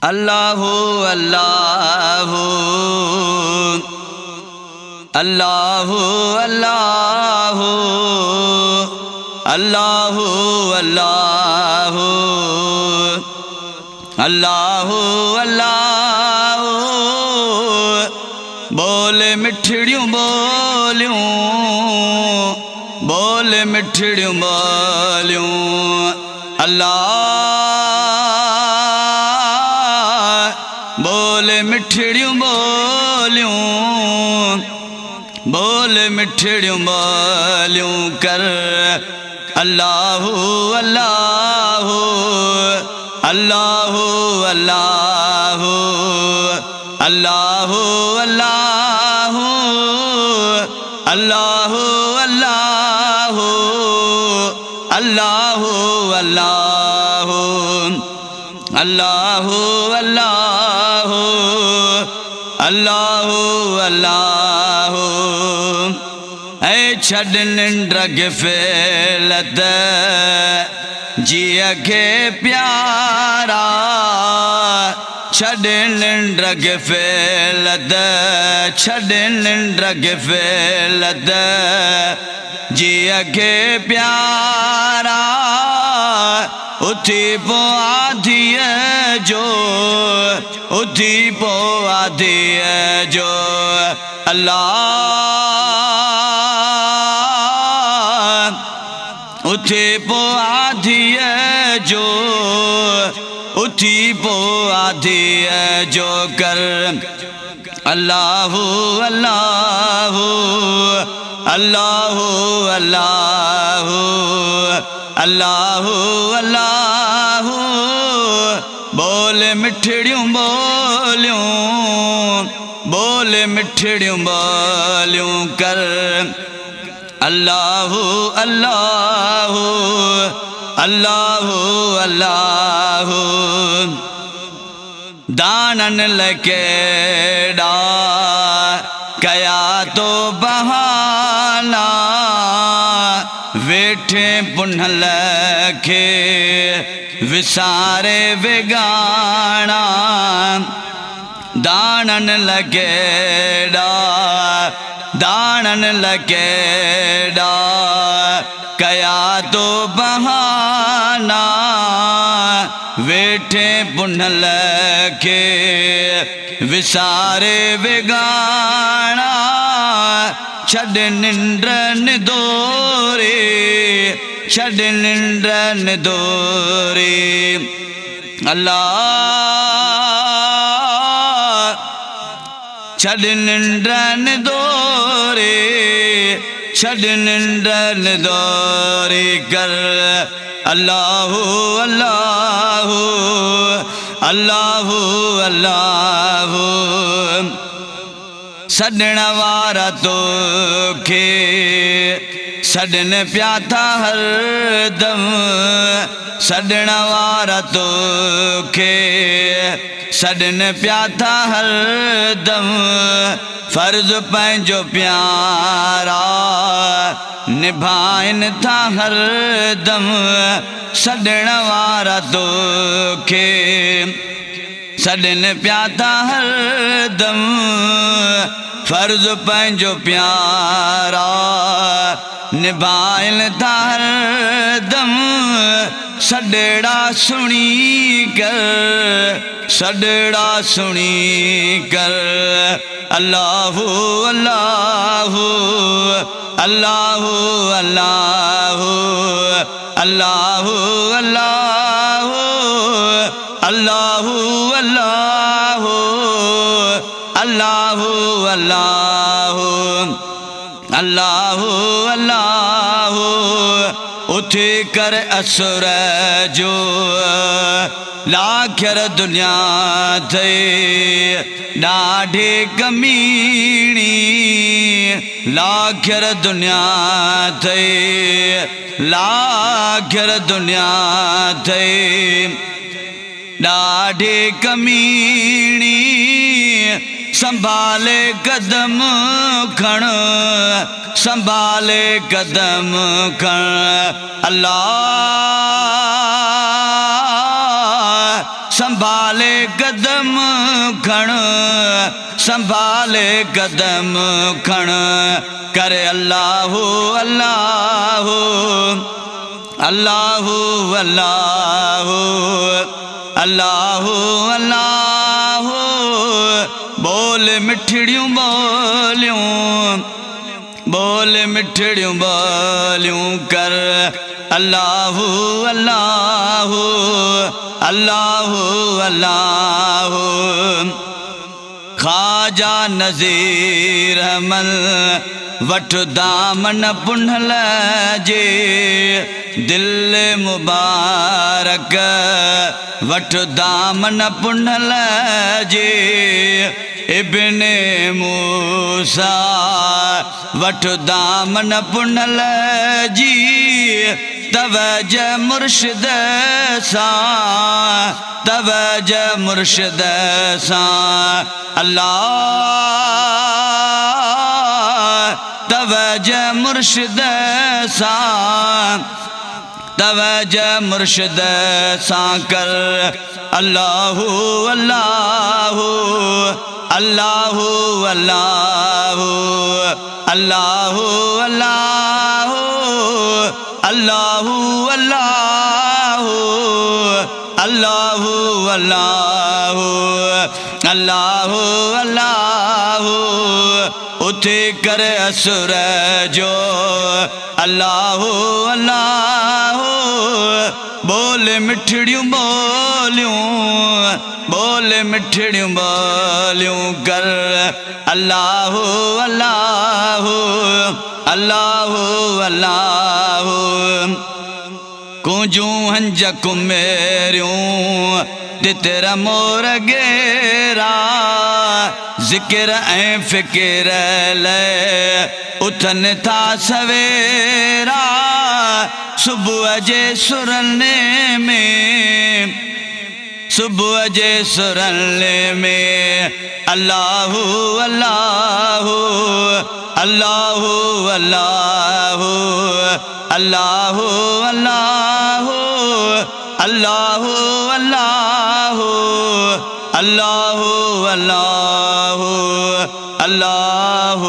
अल्लाहु अल्लाहु अल्लाहु अल्लाहु अल्लाहु अल्लाहु अल्लाहु अल्लाहु बोल मिठड़ियों बोलियों बोल मिठड़ियों बोलियों अल्लाह बोल मिठड़ियों बोलियों बोल मिठड़ियों बोलियों कर अल्लाहु अल्लाहु अल्लाहु अल्लाहु अल्लाहु अल्लाहु अल्लाहु अल्लाहु अल्लाहु अल्लाहु अल्लाहु अल्लाहु अल्लाहु अल्लाहु ऐ छड़ निंड गिफ़लत जिया के प्यारा छड़ निंड गिफ़लत छड़ निंड गिफ़लत जिया के प्यारा उठी पो आधी जो उठी पो आधी जो अल्लाह उठी पो आधी जो उठी पो आधी जो कर अल्लाहु अल्लाहु अल्लाहु अल्लाहु अल्लाहु अल्लाहु बोल मिठड़ियों बोलियों बोल मिठड़ियों बोलियों कर अल्लाहु अल्लाहु अल्लाहु अल्लाहु दानन लकेड़ा कया तो बहाना वेठे पुनल के विसारे विगाना दानन लगेड़ा दानन लगेड़ा कया तो बहाना वेठे पुनल के विसारे विगाना छड़ निंद्रन दोरे छड़ निंद्रन दोरे अल्लाह छड़ निंद्रन दोरे छड़ निंद्रन दोरे कर अल्लाहु अल्लाहु अल्लाहु अल्लाहु सडण वारा तो के सडन प्या था हर दम सडण वारा तो के सडन प्या था हर दम फर्ज पंहिंजो प्यारा निभाइन था हर दम सडण वारा तो के सडन प्या था हर दम फर्ज पंहिंजो प्यारा निभाइन था हर दम सडड़ा सुनी कर सडड़ा सुनी कर अल्लाहु अल्लाहु अल्लाहु अल्लाहु अल्लाहु अल्लाहु अल्लाहु अल्लाहु अल्लाहु अल्लाहु अल्लाहु अल्लाहु उठे कर असुर जो लाखर दुनिया थे ॾाढे कमीणी लाखर दुनिया थे लाखर दुनिया थे ॾाढे कमीणी संभाले कदम खण संभाले कदम खण अल्लाह संभाले कदम खण संभाले कदम खण करे अल्लाह अल्लाह अल्लाह अल्लाह अल्लाह अल्लाह बोल मिठड़ियों बोलियों बोल मिठड़ियों बोलियों कर अल्लाह अल्लाह अल्लाह अल्लाह ख्वाजा नज़ीर अहमद वठ दामन पुंढल जे दिल मुबारक वठ दामन पुंढल जे इब्ने मूसा वठ दामन पुंढल जी तवज मुर्शिद सा तवज मुर्शिद सा अल्लाह तवज मुर्शिद सा तवज मुर्शिद सा कर अल्लाह अल्लाह अल्लाह अल्लाह अल्लाह अल्लाह अल्लाह अल्लाह अल्लाह अल्लाह अल्लाह उठे कर असुर जो अल्लाह अल्लाह बोल मिठड़ियों बोलियों बोल मिठड़ियों बोलियों कर अल्लाह अल्लाह अल्लाह अल्लाह कुंजू हंज कुमेरियों ते तेरा मोर गेरा जिक्र ऐं फिक्र ले उथन था सवेरा सुबह जे सुरने में सुबह जे सुरने में अल्लाह अल्लाह अल्लाह अल्लाह अल्लाह अल्लाह अल्लाह अल्लाह अल्लाह अल्लाह अल्लाह